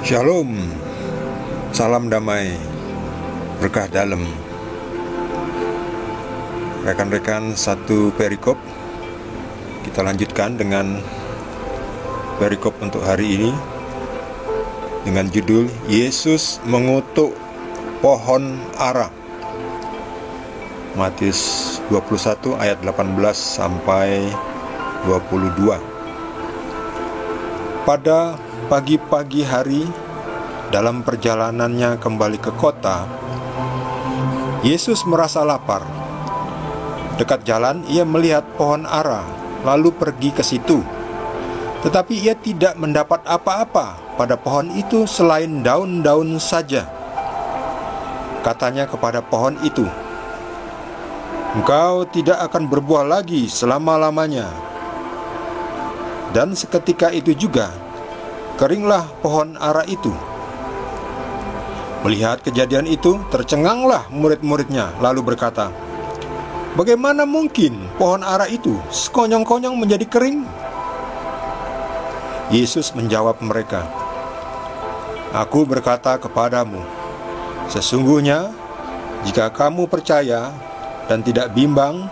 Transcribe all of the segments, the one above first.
Shalom, salam damai, berkah dalam. Rekan-rekan, satu perikop. Kita lanjutkan dengan perikop untuk hari ini dengan judul Yesus mengutuk pohon ara. Matius 21 ayat 18 sampai 22. Pada pagi-pagi hari, dalam perjalanannya kembali ke kota, Yesus merasa lapar. Dekat jalan, ia melihat pohon ara, lalu pergi ke situ. Tetapi ia tidak mendapat apa-apa pada pohon itu selain daun-daun saja. Katanya kepada pohon itu, "Engkau tidak akan berbuah lagi selama-lamanya." Dan seketika itu juga keringlah pohon ara itu. Melihat kejadian itu, tercenganglah murid-muridnya, lalu berkata, "Bagaimana mungkin pohon ara itu sekonyong-konyong menjadi kering?" Yesus menjawab mereka, "Aku berkata kepadamu, sesungguhnya jika kamu percaya dan tidak bimbang,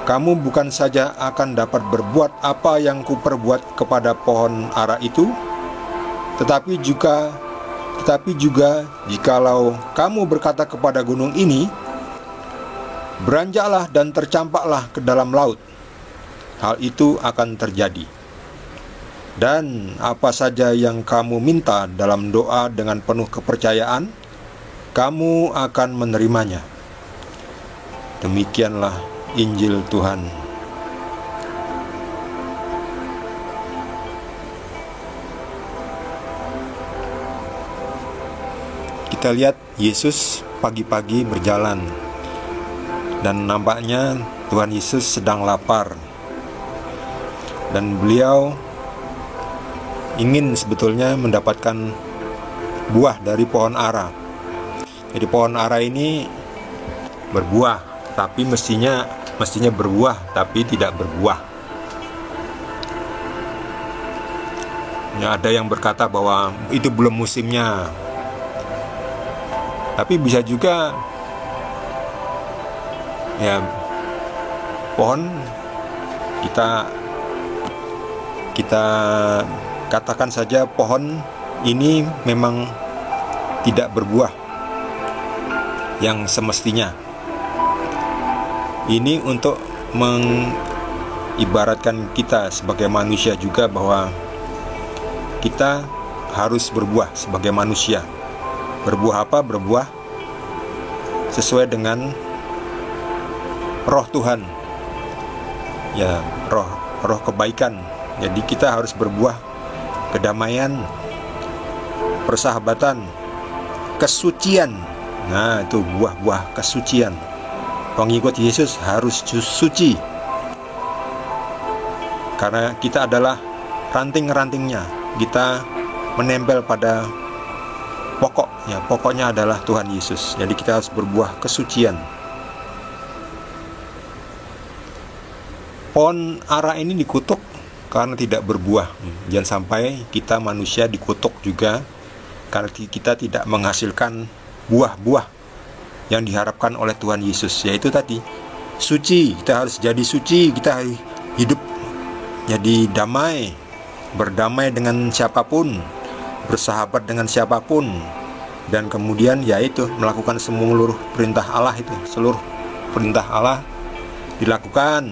kamu bukan saja akan dapat berbuat apa yang kuperbuat kepada pohon ara itu, tetapi juga jikalau kamu berkata kepada gunung ini, beranjaklah dan tercampaklah ke dalam laut, hal itu akan terjadi. Dan apa saja yang kamu minta dalam doa dengan penuh kepercayaan, kamu akan menerimanya." Demikianlah Injil Tuhan. Kita lihat Yesus pagi-pagi berjalan, dan nampaknya Tuhan Yesus sedang lapar, dan beliau ingin sebetulnya mendapatkan buah dari pohon ara. Jadi pohon ara ini berbuah, tapi mestinya berbuah tapi tidak berbuah. Ya, ada yang berkata bahwa itu belum musimnya. Tapi bisa juga ya, pohon kita katakan saja pohon ini memang tidak berbuah yang semestinya. Ini untuk mengibaratkan kita sebagai manusia juga, bahwa kita harus berbuah sebagai manusia. Berbuah apa? Berbuah sesuai dengan roh Tuhan. Ya, roh kebaikan. Jadi kita harus berbuah kedamaian, persahabatan, kesucian. Nah, itu buah-buah kesucian. Pengikut Yesus harus suci, karena kita adalah ranting-rantingnya. Kita menempel pada pokoknya. Pokoknya adalah Tuhan Yesus. Jadi kita harus berbuah kesucian. Pohon ara ini dikutuk karena tidak berbuah. Jangan sampai kita manusia dikutuk juga karena kita tidak menghasilkan buah-buah yang diharapkan oleh Tuhan Yesus, yaitu tadi suci. Kita harus jadi suci, kita hidup jadi damai, berdamai dengan siapapun, bersahabat dengan siapapun, dan kemudian yaitu melakukan seluruh perintah Allah. Itu seluruh perintah Allah dilakukan.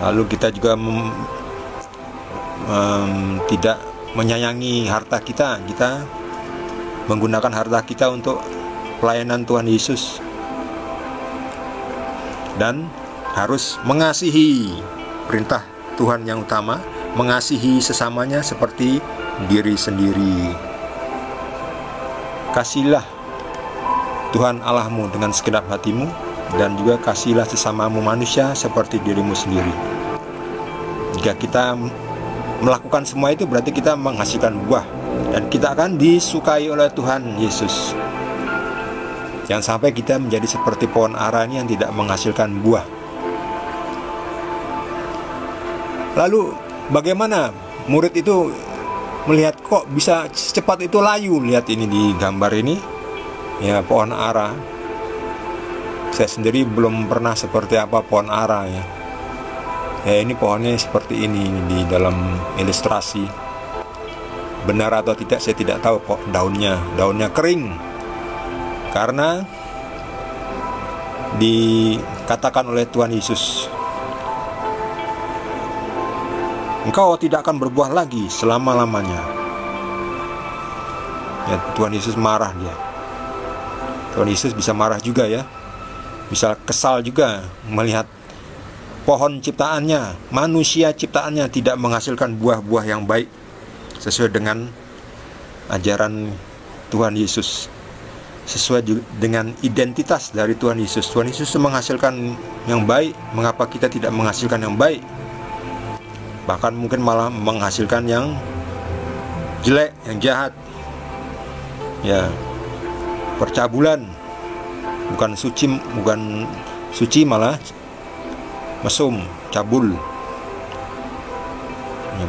Lalu kita juga tidak menyayangi harta kita. Kita menggunakan harta kita untuk pelayanan Tuhan Yesus, dan harus mengasihi perintah Tuhan yang utama, mengasihi sesamanya seperti diri sendiri. Kasihilah Tuhan Allahmu dengan segenap hatimu, dan juga kasihilah sesamamu manusia seperti dirimu sendiri. Jika kita melakukan semua itu, berarti kita menghasilkan buah, dan kita akan disukai oleh Tuhan Yesus. Jangan sampai kita menjadi seperti pohon ara ini yang tidak menghasilkan buah. Lalu bagaimana murid itu melihat kok bisa secepat itu layu. Lihat ini di gambar ini, ya, pohon ara. Saya sendiri belum pernah seperti apa pohon ara, ya. Ya, ini pohonnya seperti ini di dalam ilustrasi. Benar atau tidak saya tidak tahu kok. Daunnya kering karena dikatakan oleh Tuhan Yesus, engkau tidak akan berbuah lagi selama-lamanya. Ya, Tuhan Yesus marah dia. Tuhan Yesus bisa marah juga, ya. Bisa kesal juga melihat pohon ciptaannya, manusia ciptaannya tidak menghasilkan buah-buah yang baik sesuai dengan ajaran Tuhan Yesus, sesuai dengan identitas dari Tuhan Yesus. Tuhan Yesus menghasilkan yang baik, mengapa kita tidak menghasilkan yang baik? Bahkan mungkin malah menghasilkan yang jelek, yang jahat. Ya, percabulan, bukan suci malah mesum, cabul. Ya,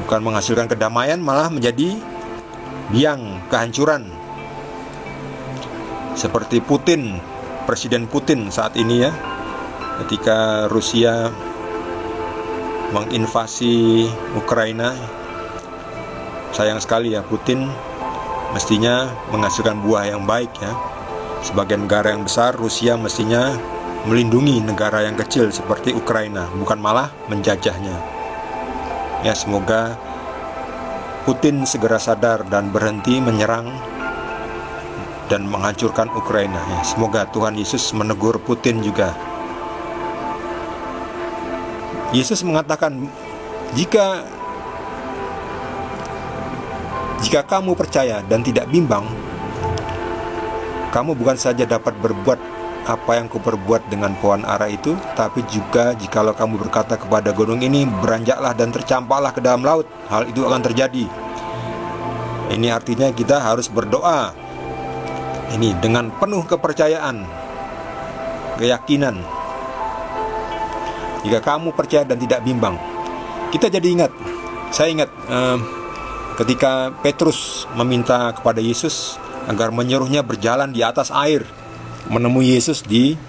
bukan menghasilkan kedamaian, malah menjadi biang kehancuran. Seperti Presiden Putin saat ini, ya, ketika Rusia menginvasi Ukraina. Sayang sekali, ya, Putin mestinya menghasilkan buah yang baik, ya. Sebagai negara yang besar, Rusia mestinya melindungi negara yang kecil seperti Ukraina, bukan malah menjajahnya. Ya, semoga Putin segera sadar dan berhenti menyerang dan menghancurkan Ukraina, ya. Semoga Tuhan Yesus menegur Putin juga. Yesus mengatakan, jika kamu percaya dan tidak bimbang, kamu bukan saja dapat berbuat apa yang kuperbuat dengan pohon ara itu, tapi juga jikalau kamu berkata kepada gunung ini, beranjaklah dan tercampaklah ke dalam laut, hal itu akan terjadi. Ini artinya kita harus berdoa ini dengan penuh kepercayaan, keyakinan. Jika kamu percaya dan tidak bimbang. Kita jadi saya ingat ketika Petrus meminta kepada Yesus agar menyuruhnya berjalan di atas air, menemui Yesus di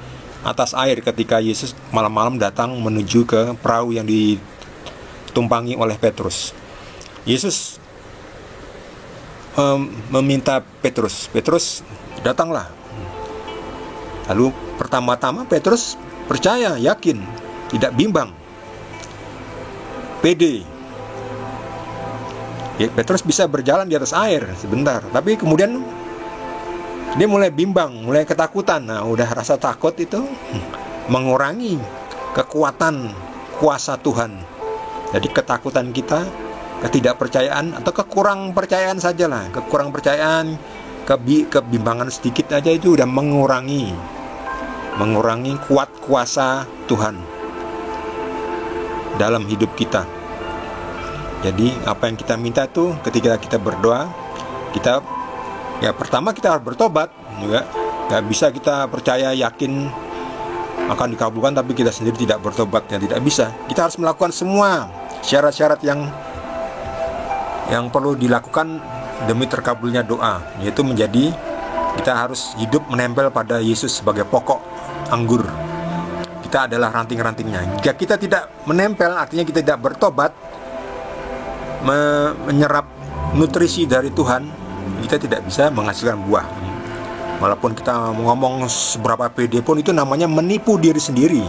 atas air ketika Yesus malam-malam datang menuju ke perahu yang ditumpangi oleh Petrus. Yesus meminta Petrus, datanglah. Lalu pertama-tama Petrus percaya, yakin, tidak bimbang, pede. Ya, Petrus bisa berjalan di atas air sebentar, tapi kemudian dia mulai bimbang, mulai ketakutan. Nah, udah rasa takut itu mengurangi kekuatan kuasa Tuhan. Jadi ketakutan kita, ketidakpercayaan atau kekurang percayaan sajalah, kekurang percayaan, kebimbangan sedikit aja itu udah mengurangi kuat kuasa Tuhan dalam hidup kita. Jadi apa yang kita minta itu ketika kita berdoa, kita pertama kita harus bertobat juga. Gak bisa kita percaya yakin akan dikabulkan tapi kita sendiri tidak bertobat, ya tidak bisa. Kita harus melakukan semua syarat-syarat yang perlu dilakukan demi terkabulnya doa, yaitu menjadi kita harus hidup menempel pada Yesus sebagai pokok anggur. Kita adalah ranting-rantingnya. Jika kita tidak menempel, artinya kita tidak bertobat, menyerap nutrisi dari Tuhan, kita tidak bisa menghasilkan buah. Walaupun kita ngomong seberapa pede pun, itu namanya menipu diri sendiri.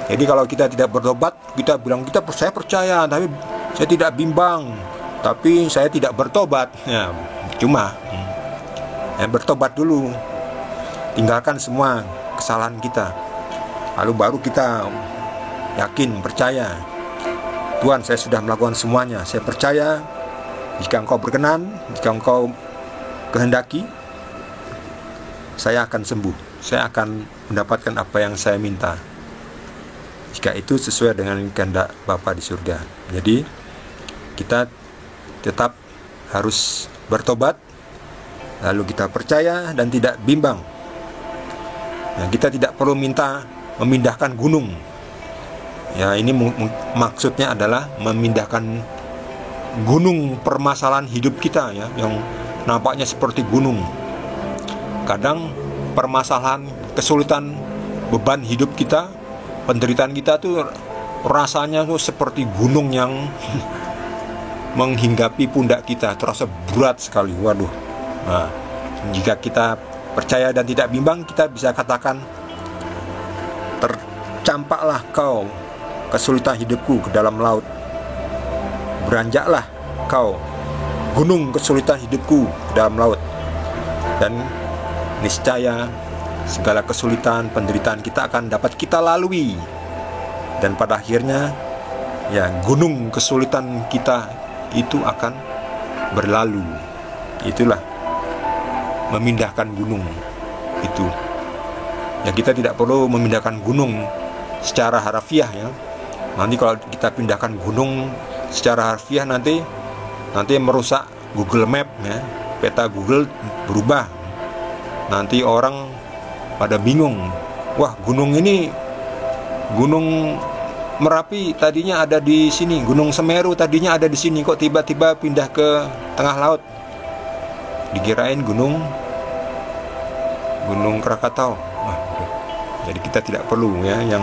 Jadi kalau kita tidak bertobat, kita bilang saya percaya, tapi saya tidak bimbang, tapi saya tidak bertobat. Ya, cuma bertobat dulu, tinggalkan semua kesalahan kita, lalu baru kita yakin, percaya, Tuhan, saya sudah melakukan semuanya, saya percaya. Jika Engkau berkenan, jika Engkau kehendaki, saya akan sembuh, saya akan mendapatkan apa yang saya minta, jika itu sesuai dengan kehendak Bapa di surga. Jadi kita tetap harus bertobat, lalu kita percaya dan tidak bimbang. Nah, kita tidak perlu minta memindahkan gunung. Ya, ini maksudnya adalah memindahkan gunung permasalahan hidup kita ya, yang nampaknya seperti gunung. Kadang permasalahan, kesulitan, beban hidup kita, penderitaan kita tuh rasanya tuh seperti gunung yang menghinggapi pundak kita, terasa berat sekali. Waduh. Nah, jika kita percaya dan tidak bimbang, kita bisa katakan, tercampaklah kau kesulitan hidupku ke dalam laut, beranjaklah kau gunung kesulitan hidupku ke dalam laut, dan niscaya segala kesulitan, penderitaan kita akan dapat kita lalui, dan pada akhirnya ya gunung kesulitan kita itu akan berlalu. Itulah memindahkan gunung itu. Ya, kita tidak perlu memindahkan gunung secara harfiah ya. Nanti kalau kita pindahkan gunung secara harfiah nanti merusak Google Map ya. Peta Google berubah. Nanti orang pada bingung. Wah, gunung ini, Gunung Merapi tadinya ada di sini, Gunung Semeru tadinya ada di sini, kok tiba-tiba pindah ke tengah laut? Dikirain Gunung Krakatau. Jadi kita tidak perlu ya yang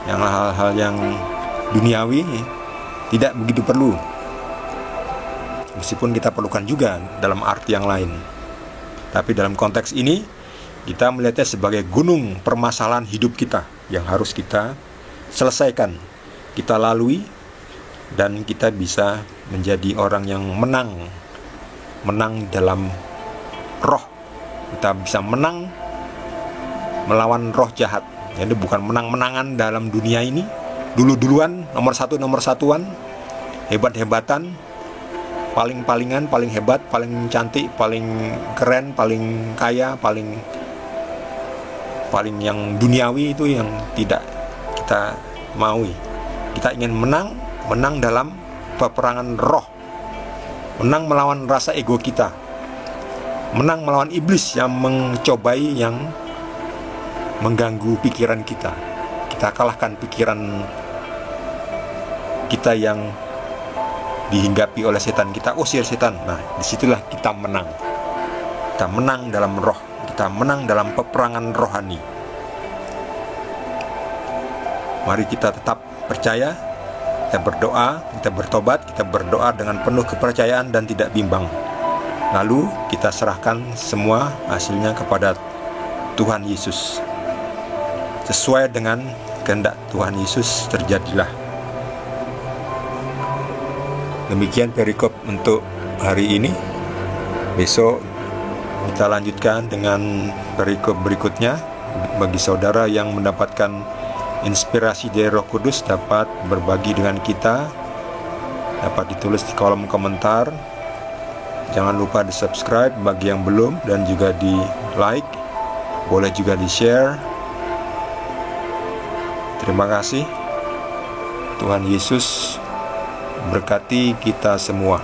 hal-hal yang duniawi, tidak begitu perlu. Meskipun kita perlukan juga dalam arti yang lain. Tapi dalam konteks ini kita melihatnya sebagai gunung permasalahan hidup kita yang harus kita selesaikan, kita lalui, dan kita bisa menjadi orang yang menang dalam roh. Kita bisa menang melawan roh jahat. Jadi bukan menang-menangan dalam dunia ini, dulu-duluan, nomor satuan, hebat-hebatan, paling-palingan, paling hebat, paling cantik, paling keren, paling kaya, paling yang duniawi, itu yang tidak kita maui. Kita ingin menang dalam peperangan roh, menang melawan rasa ego kita, menang melawan iblis yang mencobai, yang mengganggu pikiran kita. Kita kalahkan pikiran kita yang dihinggapi oleh setan, kita usir setan. Nah, disitulah kita menang. Kita menang dalam roh, kita menang dalam peperangan rohani. Mari kita tetap percaya, kita berdoa, kita bertobat, kita berdoa dengan penuh kepercayaan dan tidak bimbang. Lalu kita serahkan semua hasilnya kepada Tuhan Yesus. Sesuai dengan kehendak Tuhan Yesus terjadilah. Demikian perikop untuk hari ini. Besok kita lanjutkan dengan perikop berikutnya. Bagi saudara yang mendapatkan inspirasi dari Roh Kudus, dapat berbagi dengan kita, dapat ditulis di kolom komentar. Jangan lupa di subscribe bagi yang belum, dan juga di like, boleh juga di share. Terima kasih. Tuhan Yesus berkati kita semua.